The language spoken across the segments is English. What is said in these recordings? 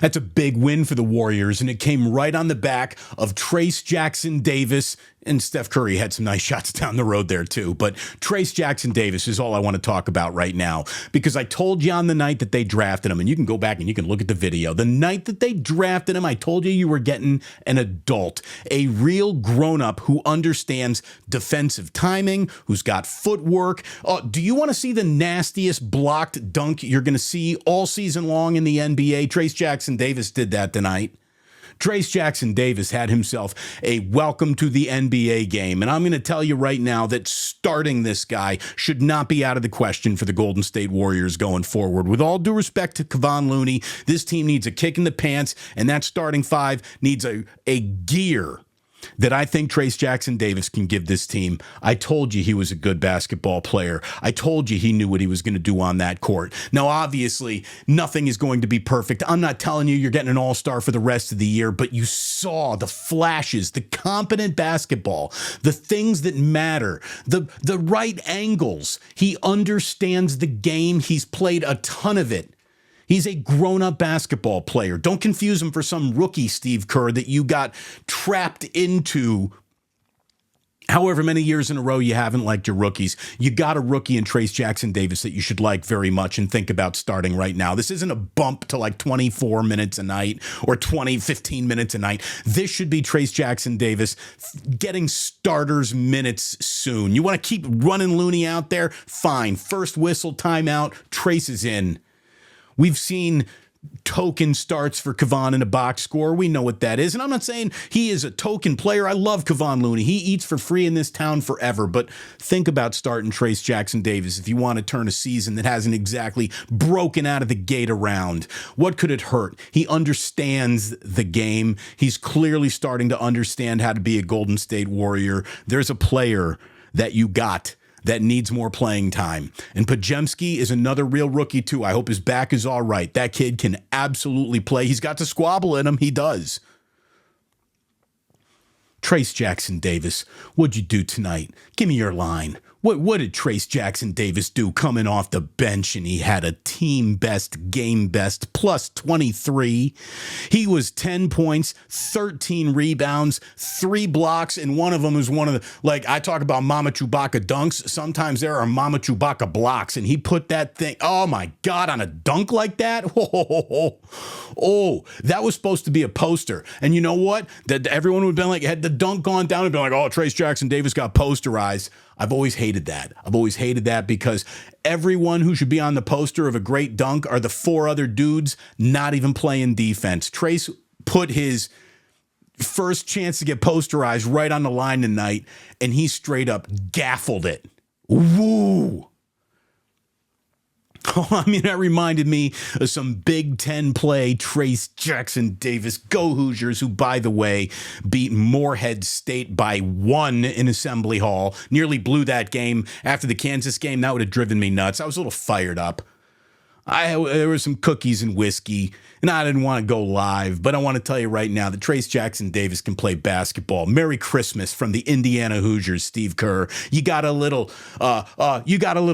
That's a big win for the Warriors, and it came right on the back of Trayce Jackson-Davis, and Steph Curry had some nice shots down the road there too. But Trayce Jackson-Davis is all I want to talk about right now, because I told you on the night that they drafted him, and you can go back and you can look at the video. The night that they drafted him, I told you were getting an adult, a real grown-up who understands defensive timing, who's got footwork. Do you want to see the nastiest blocked dunk you're going to see all season long in the NBA? Trayce Jackson-Davis did that tonight. Trayce Jackson-Davis had himself a welcome to the NBA game. And I'm going to tell you right now that starting this guy should not be out of the question for the Golden State Warriors going forward. With all due respect to Kevon Looney, this team needs a kick in the pants, and that starting five needs a gear that I think Trayce Jackson-Davis can give this team. I told you he was a good basketball player. I told you he knew what he was going to do on that court. Now, obviously, nothing is going to be perfect. I'm not telling you you're getting an all-star for the rest of the year, but you saw the flashes, the competent basketball, the things that matter, the right angles. He understands the game. He's played a ton of it. He's a grown-up basketball player. Don't confuse him for some rookie Steve Kerr that you got trapped into however many years in a row you haven't liked your rookies. You got a rookie in Trayce Jackson-Davis that you should like very much and think about starting right now. This isn't a bump to like 24 minutes a night or 15 minutes a night. This should be Trayce Jackson-Davis getting starters minutes soon. You want to keep running Looney out there? Fine. First whistle, timeout, Trayce is in. We've seen token starts for Kevon in a box score. We know what that is. And I'm not saying he is a token player. I love Kevon Looney. He eats for free in this town forever. But think about starting Trayce Jackson-Davis if you want to turn a season that hasn't exactly broken out of the gate around. What could it hurt? He understands the game. He's clearly starting to understand how to be a Golden State Warrior. There's a player that you got that needs more playing time. And Podziemski is another real rookie, too. I hope his back is all right. That kid can absolutely play. He's got the squabble in him. He does. Trayce Jackson-Davis, what'd you do tonight? Give me your line. What did Trayce Jackson-Davis do coming off the bench? And he had a team best, game best, plus 23. He was 10 points, 13 rebounds, 3 blocks, and one of them is one of the, like, I talk about Mama Chewbacca dunks. Sometimes there are Mama Chewbacca blocks, and he put that thing, oh my God, on a dunk like that? Oh, that was supposed to be a poster. And you know what? That everyone would have been like, had the dunk gone down and been like, oh, Trayce Jackson-Davis got posterized. I've always hated that. I've always hated that because everyone who should be on the poster of a great dunk are the 4 other dudes not even playing defense. Trayce put his first chance to get posterized right on the line tonight, and he straight up gaffled it. Woo! Oh, I mean, that reminded me of some Big Ten play. Trayce Jackson-Davis, go Hoosiers, who, by the way, beat Morehead State by 1 in Assembly Hall. Nearly blew that game after the Kansas game. That would have driven me nuts. I was a little fired up. There were some cookies and whiskey, and I didn't want to go live, but I want to tell you right now that Trayce Jackson-Davis can play basketball. Merry Christmas from the Indiana Hoosiers, Steve Kerr. You got a little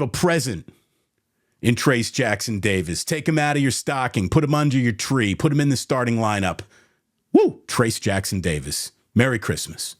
present in Trayce Jackson-Davis. Take him out of your stocking, put him under your tree, put him in the starting lineup. Woo! Trayce Jackson-Davis. Merry Christmas.